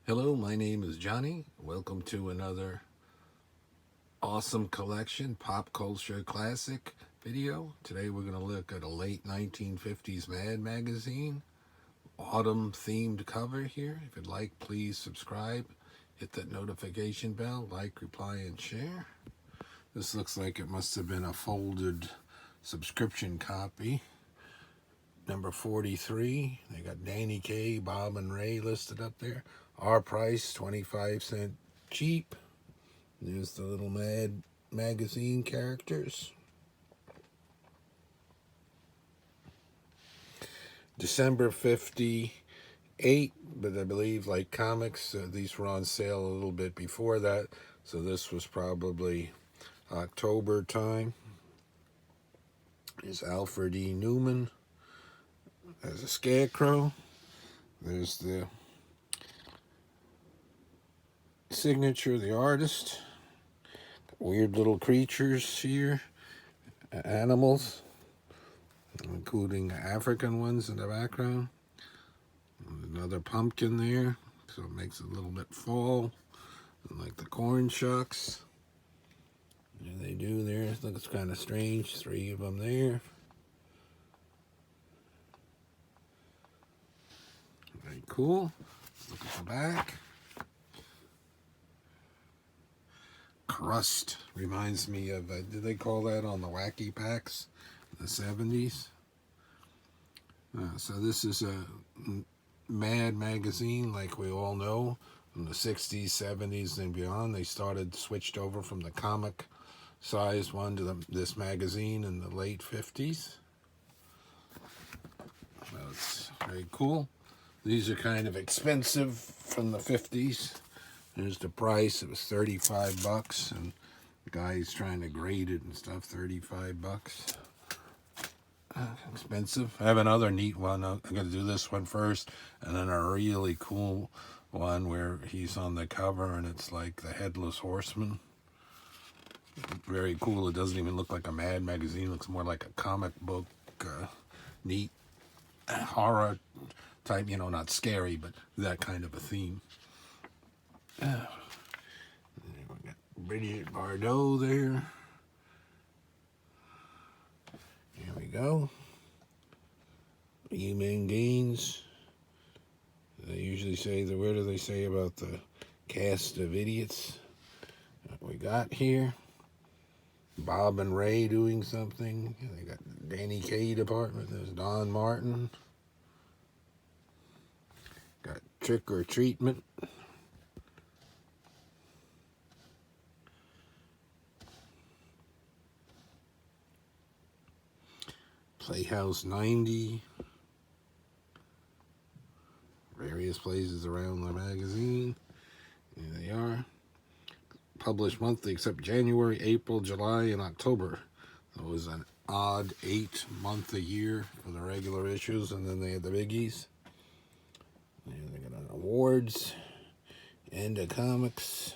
Hello, my name is Johnny. Welcome to another awesome collection, pop culture classic video. Today we're going to look at a late 1950s Mad magazine, autumn themed cover here. If you'd like, please subscribe, hit that notification bell, like, reply, and share. This looks like it must have been a folded subscription copy. Number 43, they got Danny Kaye, Bob and Ray listed up there. Our price, 25-cent cheap. There's the little Mad magazine characters. December 58, but I believe like comics, these were on sale a little bit before that, so this was probably October time. There's Alfred E. Neuman as a Scarecrow. There's the signature of the artist. Weird little creatures here, animals, including African ones in the background. Another pumpkin there, so it makes it a little bit fall, and like the corn shucks. And they do there. It looks kind of strange. 3 of them there. Very cool. Let's look at the back. Crust reminds me of, did they call that on the Wacky Packs in the 70s? So this is a Mad magazine, like we all know. In the 60s, 70s, and beyond, they switched over from the comic size one to this magazine in the late 50s. That's very cool. These are kind of expensive from the 50s. There's the price. It was 35 bucks, and the guy's trying to grade it and stuff. 35 bucks. Expensive. I have another neat one. I'm going to do this one first, and then a really cool one where he's on the cover, and it's like the Headless Horseman. Very cool. It doesn't even look like a Mad magazine. It looks more like a comic book, neat horror type, not scary, but that kind of a theme. We got Bridget Bardot there. Here we go. Human Gaines. They usually say, where do they say about the cast of idiots? What we got here. Bob and Ray doing something. They got Danny Kaye department. There's Don Martin. Got Trick or Treatment. Playhouse 90. Various places around the magazine. Here they are. Published monthly except January, April, July, and October. So it was an odd 8 month a year for the regular issues, and then they had the biggies. And they got awards, End of Comics,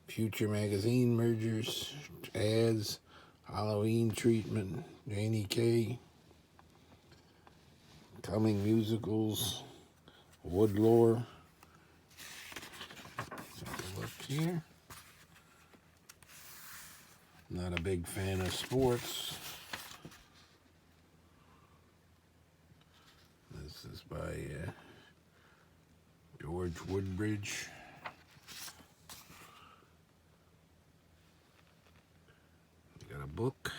Future Magazine mergers, ads, Halloween treatment, Danny Kaye, coming musicals, Woodlore. Take a look here. Not a big fan of sports. This is by George Woodbridge. We got a book.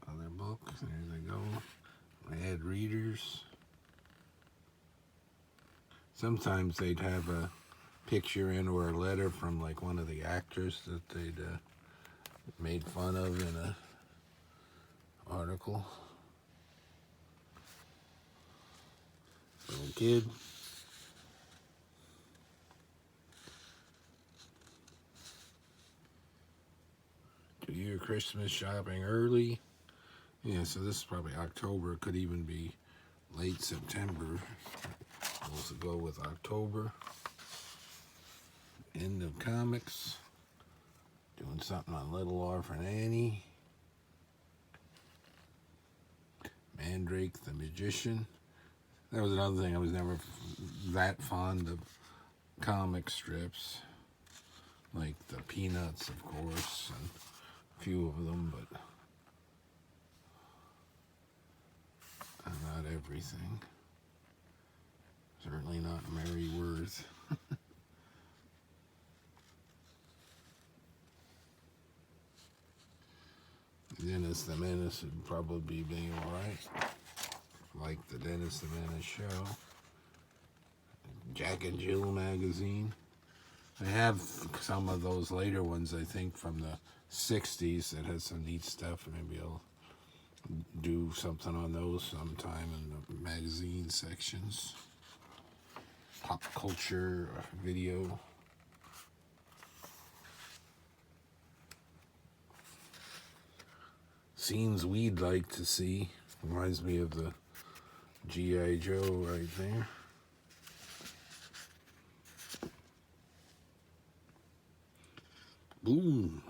Other book. There they go. Ad readers. Sometimes they'd have a picture in or a letter from like one of the actors that they'd made fun of in a article. Little kid. Do your Christmas shopping early. Yeah, so this is probably October. It could even be late September. We'll go with October. End of Comics. Doing something on Little Orphan Annie. Mandrake the Magician. That was another thing. I was never that fond of comic strips, like the Peanuts, of course, and a few of them, but not everything. Certainly not Mary Worth. Dennis the Menace would probably be alright. Like the Dennis the Menace show. Jack and Jill magazine. I have some of those later ones, I think, from the 60s that has some neat stuff. Maybe I'll do something on those sometime in the magazine sections. Pop culture video. Scenes we'd like to see. Reminds me of the G.I. Joe right there. Boom.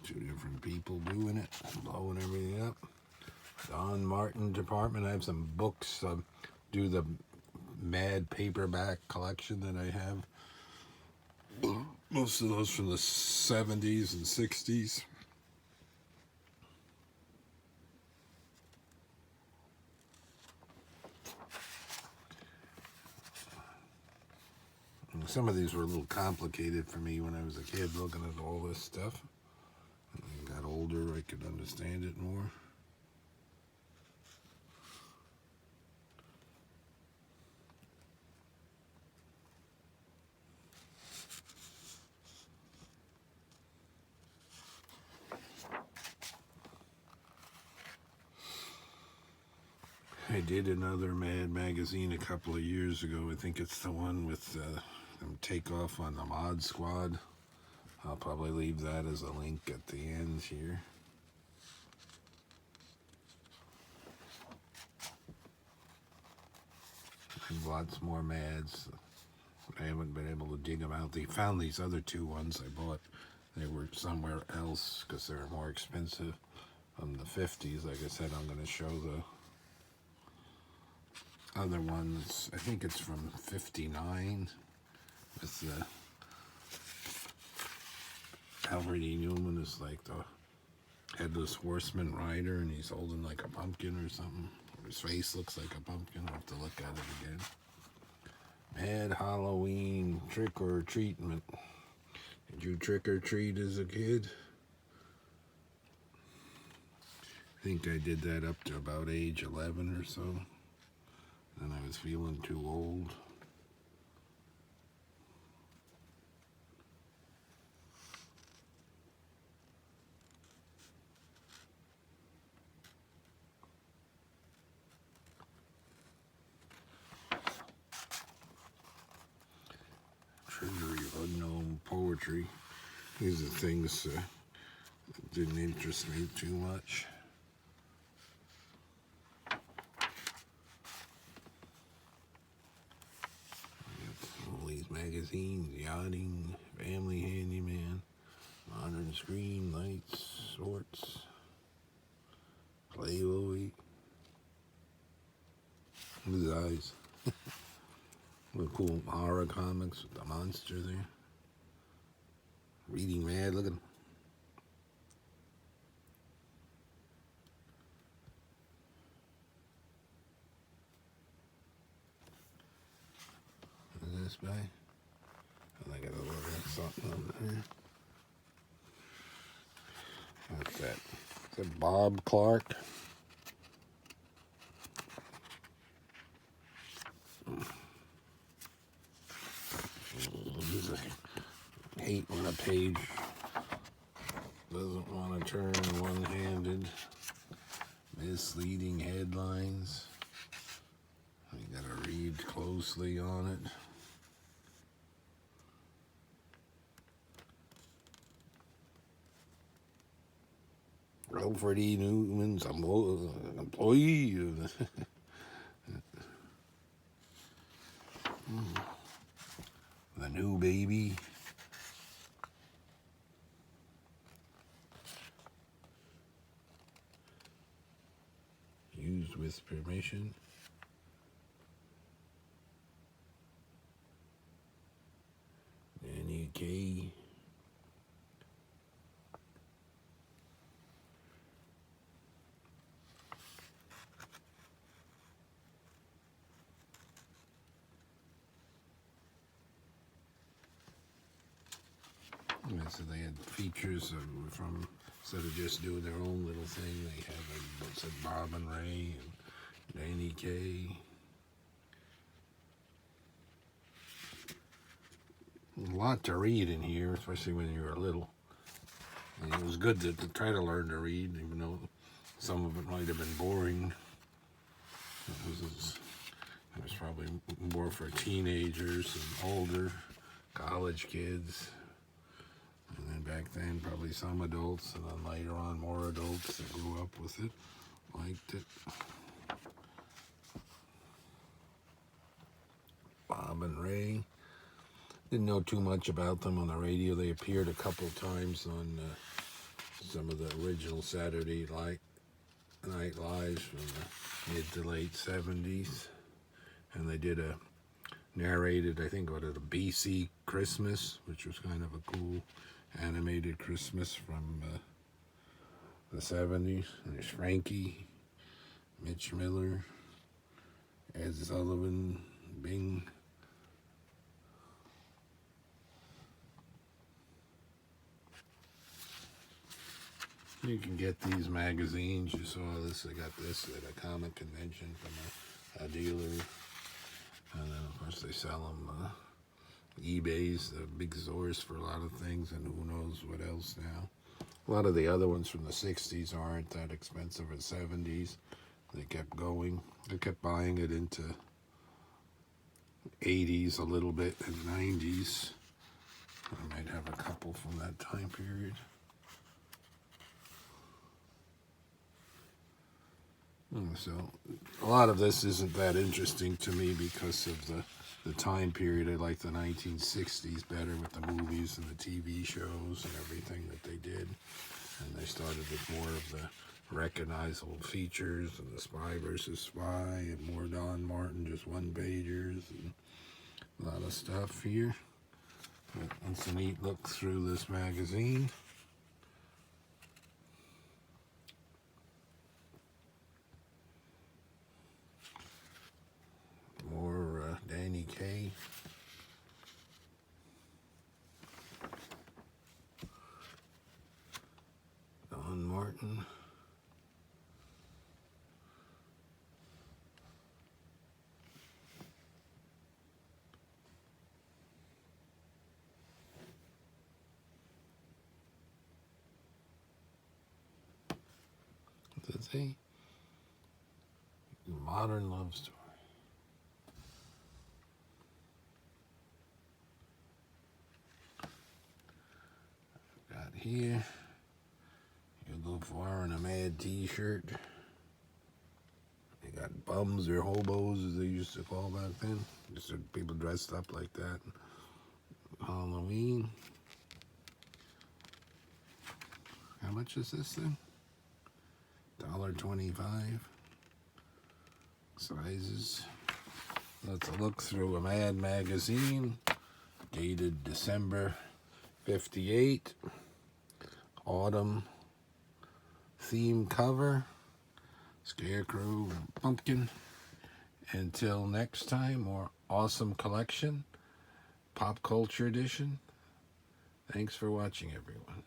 Two different people doing it, blowing everything up. Don Martin department. I have some books. Do the Mad paperback collection that I have. Most of those from the 70s and 60s. And some of these were a little complicated for me when I was a kid looking at all this stuff. When I got older, I could understand it more. I did another Mad magazine a couple of years ago. I think it's the one with them take off on the Mod Squad. I'll probably leave that as a link at the end here. And lots more Mads. I haven't been able to dig them out. They found these other two ones I bought. They were somewhere else because they were more expensive. From the 50s, like I said, I'm going to show the other ones. I think it's from 59 with the Alfred E. Neuman is like the headless horseman rider, and he's holding like a pumpkin or something. His face looks like a pumpkin. I'll have to look at it again. Mad Halloween trick or treatment. Did you trick or treat as a kid? I think I did that up to about age 11 or so. Then I was feeling too old. Treasury of Unknown Poetry. These are things that didn't interest me too much. All these magazines, yachting, family handyman, modern screen, lights, sports, Playboy. Look at his eyes. Look cool horror comics with the monster there. Reading Mad, look at him. Look at this guy. I gotta look at something over there. What's that? Is that Bob Clark? I hate when a page doesn't want to turn one-handed. Misleading headlines. You gotta read closely on it. Alfred E. Neuman's employee of the new baby. with permission. Danny K. Yeah, so they had features from, instead of just doing their own little thing, they had said Bob and Ray and Danny K. A lot to read in here, especially when you were little. And it was good to try to learn to read, even though some of it might have been boring. It was probably more for teenagers and older, college kids. And then back then, probably some adults, and then later on, more adults that grew up with it, liked it. Bob and Ray. Didn't know too much about them on the radio. They appeared a couple times on some of the original Saturday Night Lives from the mid to late 70s. And they did a narrated, I think, what a BC Christmas, which was kind of a cool animated Christmas from the 70s. And there's Frankie, Mitch Miller, Ed Sullivan, Bing. You can get these magazines. You saw this. I got this at a comic convention from a dealer. And then, of course, they sell them. eBay's the big source for a lot of things, and who knows what else now. A lot of the other ones from the 60s aren't that expensive, or 70s. They kept going. They kept buying it into 80s a little bit and 90s. I might have a couple from that time period. So a lot of this isn't that interesting to me because of the time period. I like the 1960s better with the movies and the TV shows and everything that they did. And they started with more of the recognizable features and the Spy versus Spy and more Don Martin, just one-pagers and a lot of stuff here. But it's a neat look through this magazine. More Danny K. Don Martin. What's it say? Modern love story. Got here, you go for in a mad t-shirt. They got bums or hobos, as they used to call back then. Just people dressed up like that. Halloween. How much is this thing? $1.25. Sizes. Let's look through a Mad magazine, dated December 58. Autumn theme cover. Scarecrow and Pumpkin. Until next time, more awesome collection. Pop Culture Edition. Thanks for watching, everyone.